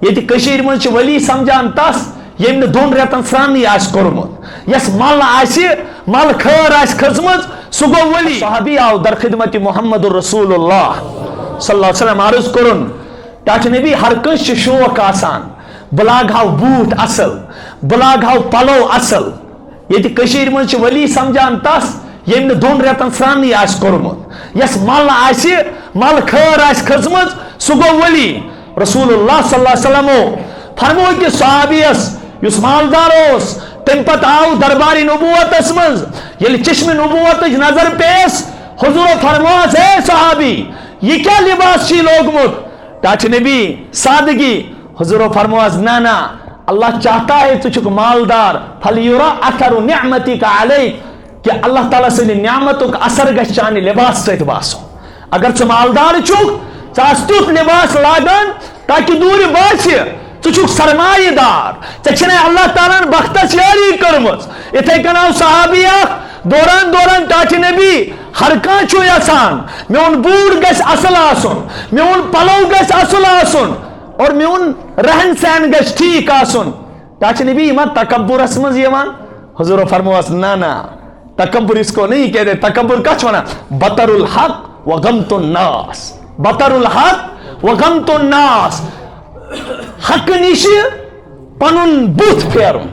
یہ کشیر من ولی سمجھان تس یم دون ریتن سرانی کورمت یس مل خیر کھزم سہ گو ولی صحابی آو در خدمت محمد رسول اللہ صلی اللہ علیہ وسلم عرض کرن ٹاٹ نبی ہر کنس شوق آسان بلاگ ہاو بوٹ اصل بلاگ ہاو پلو اصل یہ کشیر من ولی سمجھان تس یم دون ریتن سرانی کورمت یس مل خیر کھزم سہ گو ولی رسول اللہ صلی اللہ علیہ وسلم فرمو کہ صحابیس یس مالدار تم پت آو درباری نبوت مز یل چشم نبوت نظر پیس حضور فرموس اے صحابی یہ کیا لباس چی لوگمت ٹاچ نبی سادگی حضور فرموس نا اللہ چاہتا ہے تجھک مالدار فلیورا اثر نعمتی کا علیک کہ اللہ تعالیٰ سے نعمتوں کا اثر گھ چانہ لباس ست باسو اگر ثہ مالدار چھک ثہ تیت لباس لاگان تاکہ دور باسی ثھک سرمایہ دار ے اللہ تعالیٰ بختس یاری کرمز اتھے کن آو صحابی دوران ٹاٹھ نبی ہر کان یسان میون بوٹ گھس اصل آسن میون پلو گھس اصل آسن اور میون رہن سہن گھس ٹھیک آسن ٹاٹھ نبی ما تکبرس مز یوان حضور فرموس نا تکبر اس کو نہیں کہتے تکبر کچھ ونا بطر الحق وغمت الناس بطر الحق وغمت الناس حق نش پنن بت پھیرن